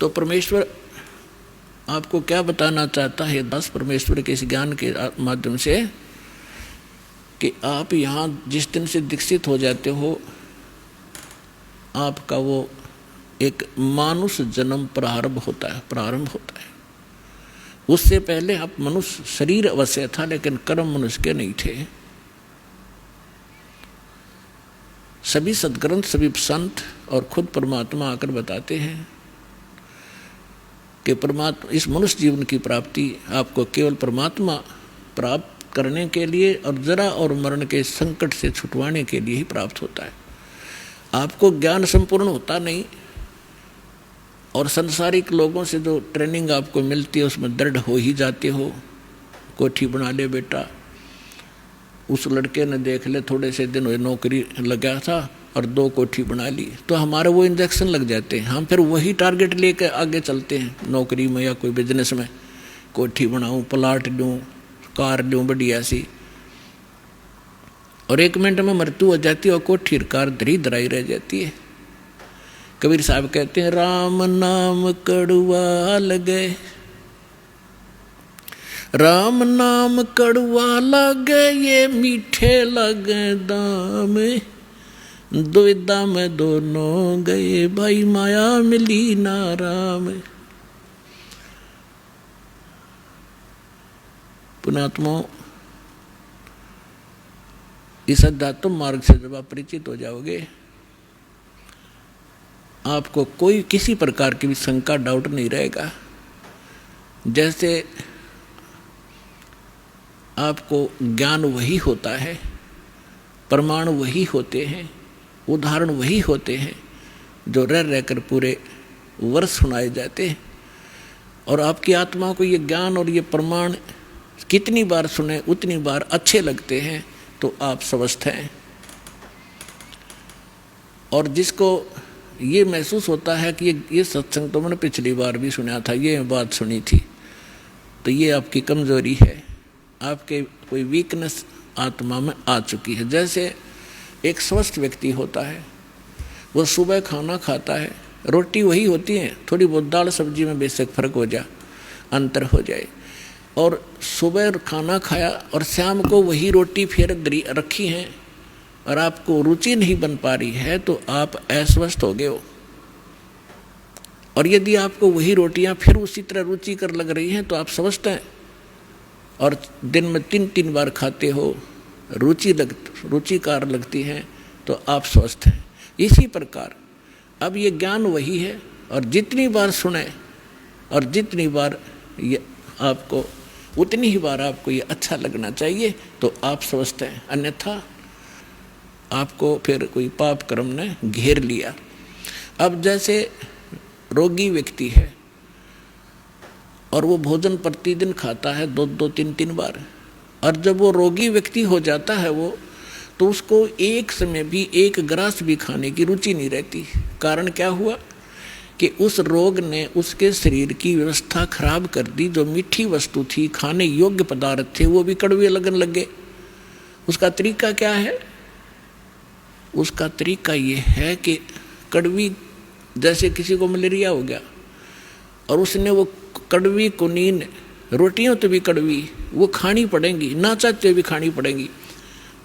तो परमेश्वर आपको क्या बताना चाहता है दास परमेश्वर के इस ज्ञान के माध्यम से कि आप यहाँ जिस दिन से दीक्षित हो जाते हो, आपका वो एक मानुष जन्म प्रारंभ होता है। उससे पहले आप मनुष्य शरीर अवश्य था, लेकिन कर्म मनुष्य के नहीं थे। सभी सद्ग्रंथ, सभी संत और खुद परमात्मा आकर बताते हैं कि परमात्मा इस मनुष्य जीवन की प्राप्ति आपको केवल परमात्मा प्राप्त करने के लिए और जरा और मरण के संकट से छुटवाने के लिए ही प्राप्त होता है। आपको ज्ञान संपूर्ण होता नहीं, और संसारिक लोगों से जो ट्रेनिंग आपको मिलती है उसमें दृढ़ हो ही जाते हो। कोठी बना ले बेटा, उस लड़के ने देख ले थोड़े से दिन हुए नौकरी लगा था और 2 कोठी बना ली, तो हमारे वो इंजेक्शन लग जाते हैं। हम फिर वही टारगेट लेकर आगे चलते हैं नौकरी में या कोई बिजनेस में। कोठी बनाऊं, प्लाट लूँ, कार लूँ बढ़िया सी, और 1 मिनट में मृत्यु हो जाती है और कोठी कार धरी धराई रह जाती है। कबीर साहब कहते हैं राम नाम कड़वा लगे, राम नाम कड़वा लगे, ये मीठे लगे दाम, दुविधा में दोनों गए, भाई माया मिली ना राम। पुणात्मा, इस अध्यात्म मार्ग से जब आप परिचित हो जाओगे, आपको कोई किसी प्रकार की भी शंका डाउट नहीं रहेगा। जैसे आपको ज्ञान वही होता है, प्रमाण वही होते हैं, उदाहरण वही होते हैं जो रह रहकर पूरे वर्ष सुनाए जाते हैं। और आपकी आत्मा को ये ज्ञान और ये प्रमाण कितनी बार सुने उतनी बार अच्छे लगते हैं, तो आप स्वस्थ हैं। और जिसको ये महसूस होता है कि ये सत्संग तो मैंने पिछली बार भी सुना था, ये बात सुनी थी, तो ये आपकी कमजोरी है, आपके कोई वीकनेस आत्मा में आ चुकी है। जैसे एक स्वस्थ व्यक्ति होता है, वो सुबह खाना खाता है, रोटी वही होती है, थोड़ी बहुत दाल सब्जी में बेशक फर्क हो जाए, अंतर हो जाए, और सुबह खाना खाया और शाम को वही रोटी फिर रखी है और आपको रुचि नहीं बन पा रही है, तो आप अस्वस्थ हो गए हो। और यदि आपको वही रोटियां फिर उसी तरह रुचिकर लग रही हैं, तो आप स्वस्थ हैं। और दिन में 3-3 बार खाते हो, रुचिकार लगती हैं, तो आप स्वस्थ हैं। इसी प्रकार अब ये ज्ञान वही है, और जितनी बार सुने और जितनी बार ये आपको उतनी ही बार आपको ये अच्छा लगना चाहिए, तो आप स्वस्थ हैं। अन्यथा आपको फिर कोई पाप कर्म ने घेर लिया। अब जैसे रोगी व्यक्ति है और वो भोजन प्रतिदिन खाता है 2-2, 3-3 बार, और जब वो रोगी व्यक्ति हो जाता है वो, तो उसको एक समय भी एक ग्रास भी खाने की रुचि नहीं रहती। कारण क्या हुआ कि उस रोग ने उसके शरीर की व्यवस्था खराब कर दी। जो मीठी वस्तु थी, खाने योग्य पदार्थ थे, वो भी कड़वे लगन लगे। उसका तरीका क्या है? उसका तरीका ये है कि कड़वी, जैसे किसी को मलेरिया हो गया और उसने वो कड़वी कुनीन रोटियां तो भी कड़वी वो खानी पड़ेंगी, ना चाहते भी खानी पड़ेंगी,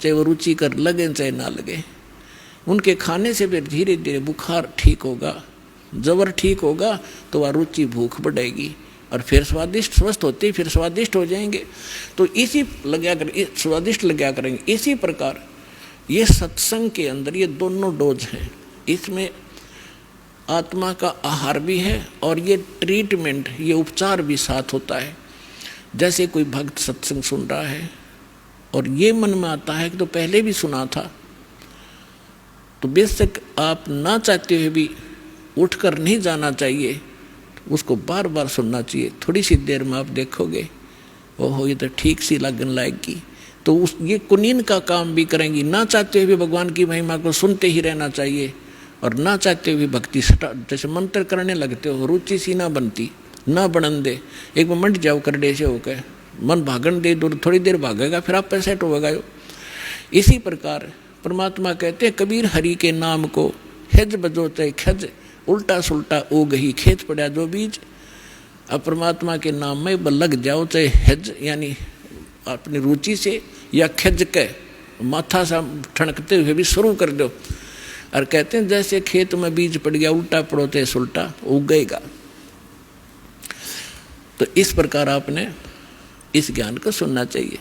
चाहे वो रुचि कर लगे चाहे ना लगे। उनके खाने से फिर धीरे धीरे बुखार ठीक होगा, जबर ठीक होगा, तो वह रुचि भूख बढ़ेगी और फिर स्वादिष्ट स्वस्थ होते फिर स्वादिष्ट हो जाएंगे। तो इसी स्वादिष्ट लगा करेंगे। इसी प्रकार ये सत्संग के अंदर ये दोनों डोज हैं। इसमें आत्मा का आहार भी है और ये ट्रीटमेंट, ये उपचार भी साथ होता है। जैसे कोई भक्त सत्संग सुन रहा है और ये मन में आता है कि तो पहले भी सुना था, तो बेशक आप ना चाहते हुए भी उठकर नहीं जाना चाहिए, उसको बार बार सुनना चाहिए। थोड़ी सी देर में आप देखोगे ओहो ये तो ठीक सी लगन लाएगी, तो उस ये कुनीन का काम भी करेंगी। ना चाहते हुए भगवान की महिमा को सुनते ही रहना चाहिए और ना चाहते हुए भक्ति जैसे मंत्र करने लगते हो, रुचि सी ना बनती, ना बनन दे। एक बार मंड जाओ करडे से होकर मन भागन दे, दूर थोड़ी देर भागेगा फिर आप पैसे होगा। इसी प्रकार परमात्मा कहते हैं कबीर हरि के नाम को हिज बजो चाहे खज, उल्टा सुल्टा उग ही खेत पड़ा जो बीज। अब परमात्मा के नाम में लग जाओ, चाहे हिज यानी अपनी रुचि से या खिज के माथा सा ठनकते हुए भी शुरू कर दो। और कहते हैं जैसे खेत में बीज पड़ गया, उल्टा पड़ोते सुल्टा उगेगा। तो इस प्रकार आपने इस ज्ञान को सुनना चाहिए।